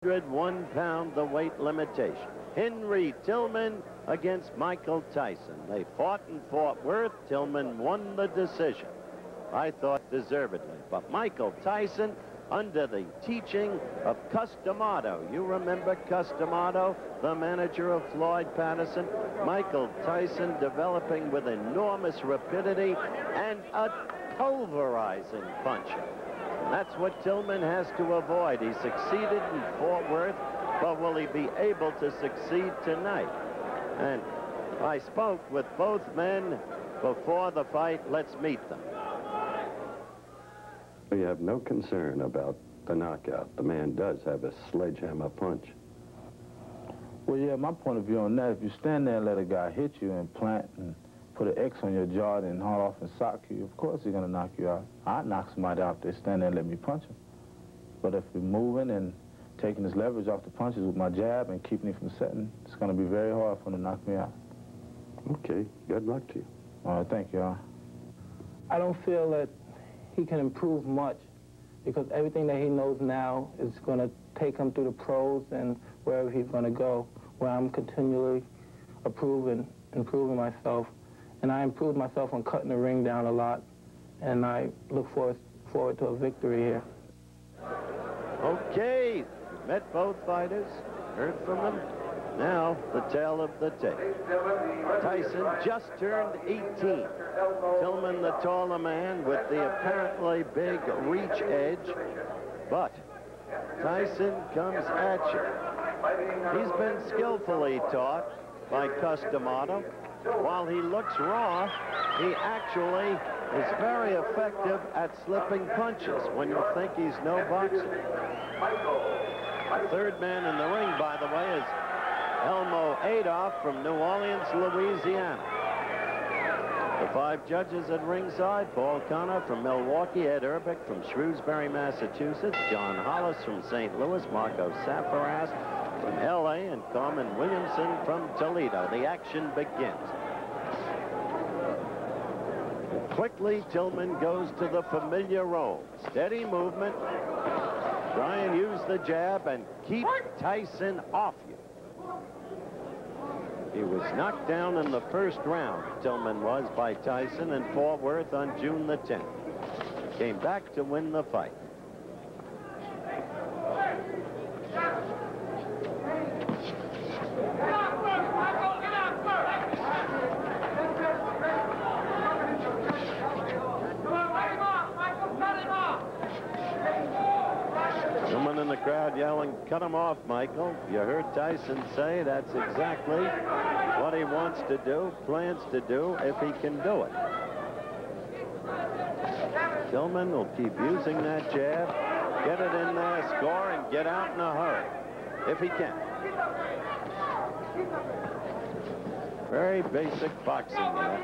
101 pound, the weight limitation. Henry Tillman against Michael Tyson. They fought in Fort Worth. Tillman won the decision. I thought deservedly. But Michael Tyson, under the teaching of Customato. You remember Customato, the manager of Floyd Patterson? Michael Tyson developing with enormous rapidity and a pulverizing puncher. That's what Tillman has to avoid. He succeeded in Fort Worth, but will he be able to succeed tonight? And I spoke with both men before the fight. Let's meet them. We have no concern about the knockout. The man does have a sledgehammer punch. Well, yeah, my point of view on that, if you stand there and let a guy hit you and plant and put an X on your jaw and haul off and sock you, of course he's going to knock you out. I'd knock somebody out if they stand there and let me punch him. But if we're moving and taking his leverage off the punches with my jab and keeping him from setting, it's going to be very hard for him to knock me out. Okay, good luck to you. All right, thank you. I don't feel that he can improve much because everything that he knows now is going to take him through the pros and wherever he's going to go, where I'm continually improving myself. And I improved myself on cutting the ring down a lot, and I look forward to a victory here. Okay, met both fighters, heard from them. Now, the tale of the tape. Tyson just turned 18. Tillman, the taller man, with the apparently big reach edge. But Tyson comes at you. He's been skillfully taught by Customato. While he looks raw, he actually is very effective at slipping punches when you think he's no boxer. The third man in the ring, by the way, is Elmo Adolph from New Orleans, Louisiana. The 5 judges at ringside: Paul Connor from Milwaukee, Ed Urbick from Shrewsbury, Massachusetts, John Hollis from St. Louis, Marco Safaras from L.A., and Carmen Williamson from Toledo. The action begins. Quickly, Tillman goes to the familiar role. Steady movement. Try and use the jab and keep Tyson off you. He was knocked down in the first round, Tillman was, by Tyson in Fort Worth on June the 10th. Came back to win the fight. Someone in the crowd yelling, "Cut him off, Michael." You heard Tyson say that's exactly what he wants to do, plans to do, if he can do it. Tillman will keep using that jab, get it in there, score, and get out in a hurry, if he can. Very basic boxing there.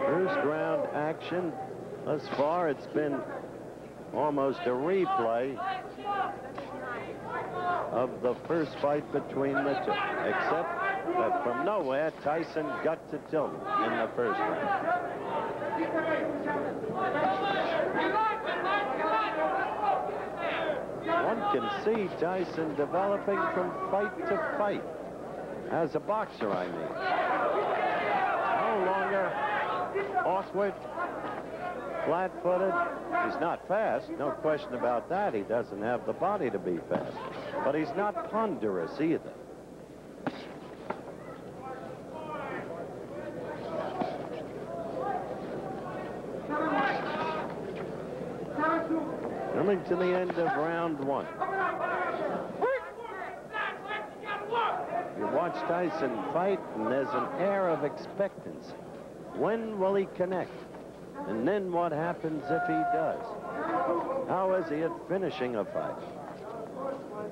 First round action. Thus far, it's been almost a replay of the first fight between the two, except that from nowhere, Tyson got to Tillman in the first round. One can see Tyson developing from fight to fight. As a boxer, I mean. No longer awkward, flat-footed. He's not fast, no question about that. He doesn't have the body to be fast. But he's not ponderous either. Coming to the end of round 1. You watch Tyson fight, and there's an air of expectancy. When will he connect? And then what happens if he does? was he at finishing a fight?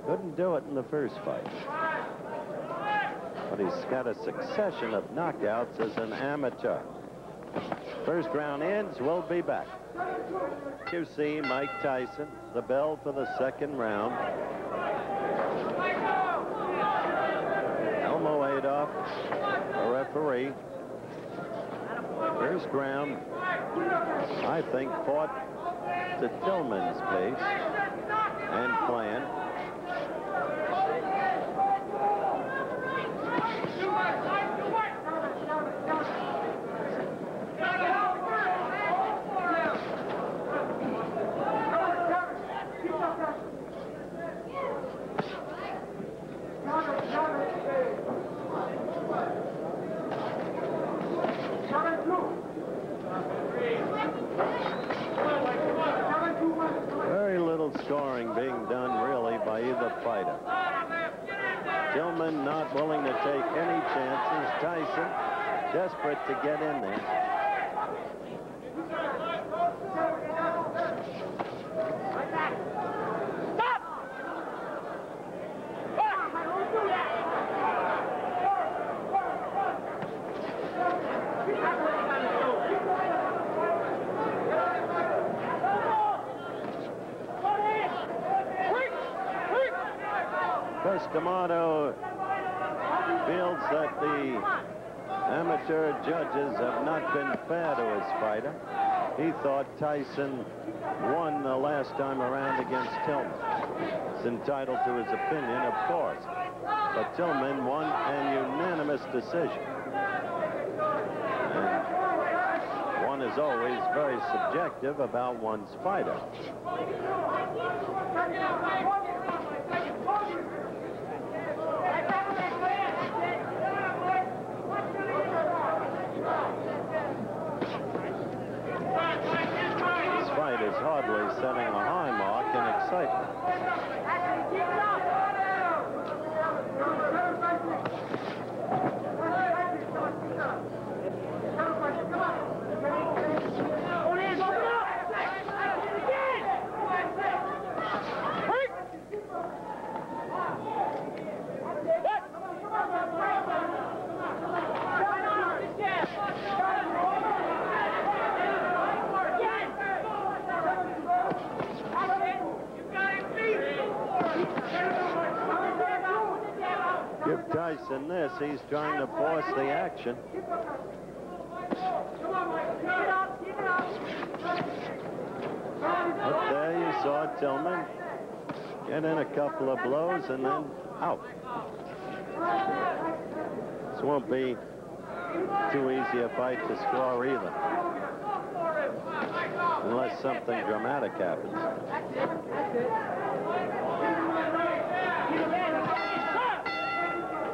Couldn't do it in the first fight. But he's got a succession of knockouts as an amateur. First round ends. We'll be back. You see Mike Tyson, the bell for the second round. Elmo Adolph, the referee. First round, I think, fought to Tillman's pace and plan. Very little scoring being done, really, by either fighter. Tillman not willing to take any chances. Tyson desperate to get in there. D'Amato feels that the amateur judges have not been fair to his fighter. He thought Tyson won the last time around against Tillman. He's entitled to his opinion, of course. But Tillman won an unanimous decision. And one is always very subjective about one's fighter. Is hardly setting a high mark in excitement. Give Tyson this. He's trying to force the action. Up there you saw Tillman get in a couple of blows and then out. This won't be too easy a fight to score either, unless something dramatic happens.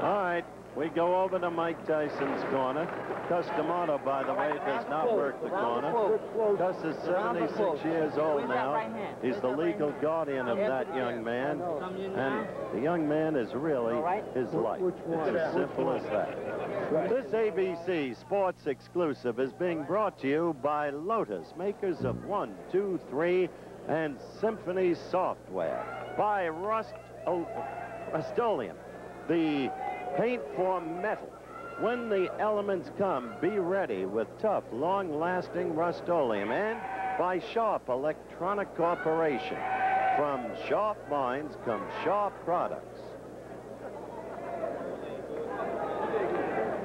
All right, we go over to Mike Tyson's corner. Cus D'Amato, by the way, does not work the corner. Cus is 76 years old now. He's the legal guardian of that young man. And the young man is really his life. It's as simple as that. This ABC Sports Exclusive is being brought to you by Lotus, makers of 1, 2, 3, and Symphony Software. By Rust-Oleum, the paint for metal. When the elements come, be ready with tough, long-lasting Rust-Oleum. And by Sharp Electronic Corporation. From sharp minds come sharp products.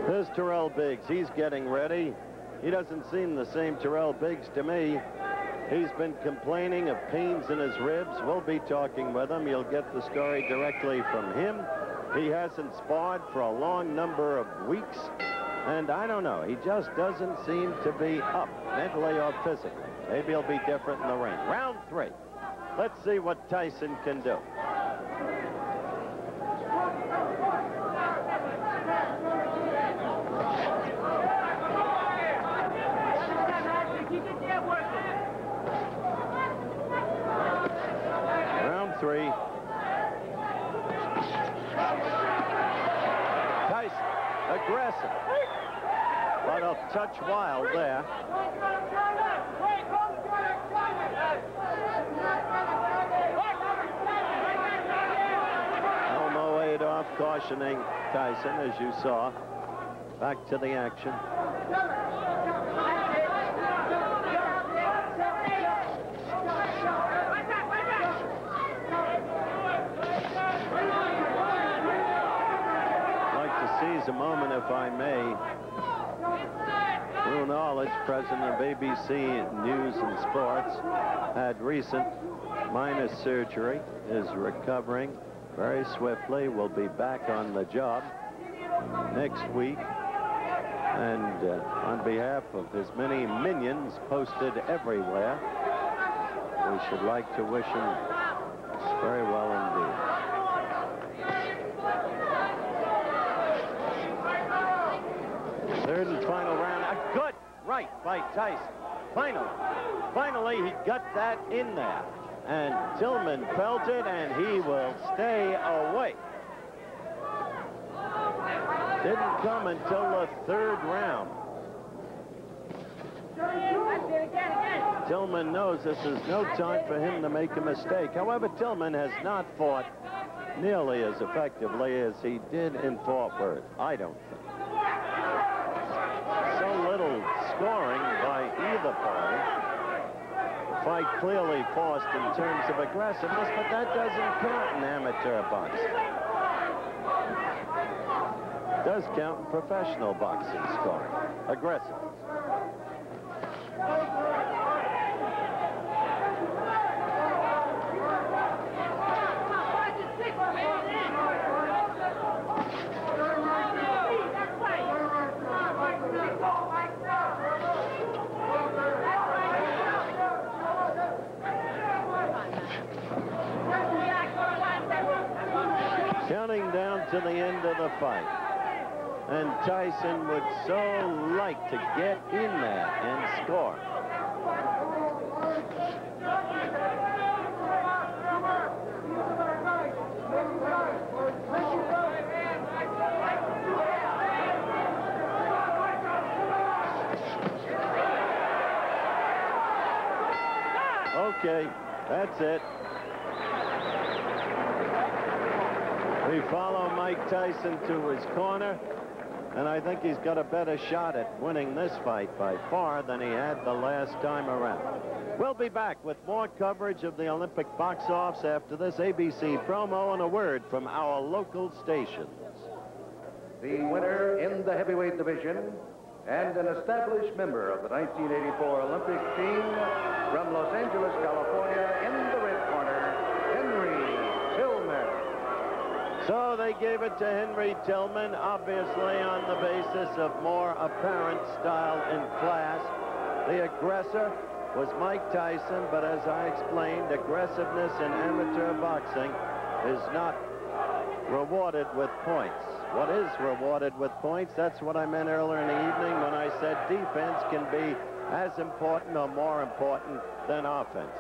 There's Terrell Biggs. He's getting ready. He doesn't seem the same Terrell Biggs to me. He's been complaining of pains in his ribs. We'll be talking with him. You'll get the story directly from him. He hasn't sparred for a long number of weeks, and I don't know. He just doesn't seem to be up, mentally or physically. Maybe he'll be different in the ring. Round 3. Let's see what Tyson can do. Round 3. Tyson, aggressive, but a touch wild there. cautioning Tyson, as you saw. Back to the action. I'd like to seize a moment, if I may. Lou Knowledge, president of ABC News and Sports, had recent minor surgery, is recovering very swiftly, will be back on the job next week. And on behalf of his many minions posted everywhere, we should like to wish him very well indeed. Third and final round. A good right by Tyson. Finally, he got that in there. And Tillman felt it, and he will stay away. Didn't come until the third round. Tillman knows this is no time for him to make a mistake. However, Tillman has not fought nearly as effectively as he did in Fort Worth, I don't think. So little scoring by either party. The fight clearly forced in terms of aggressiveness, but that doesn't count in amateur boxing. It does count in professional boxing scoring. Aggressiveness. Counting down to the end of the fight. And Tyson would so like to get in there and score. Okay, that's it. We follow Mike Tyson to his corner, and I think he's got a better shot at winning this fight by far than he had the last time around. We'll be back with more coverage of the Olympic box-offs after this ABC promo and a word from our local stations. The winner in the heavyweight division and an established member of the 1984 Olympic team from Los Angeles, California, in the red corner, Henry Tillman. So they gave it to Henry Tillman, obviously on the basis of more apparent style and class. The aggressor was Mike Tyson, but as I explained, aggressiveness in amateur boxing is not rewarded with points. What is rewarded with points? That's what I meant earlier in the evening when I said defense can be as important or more important than offense.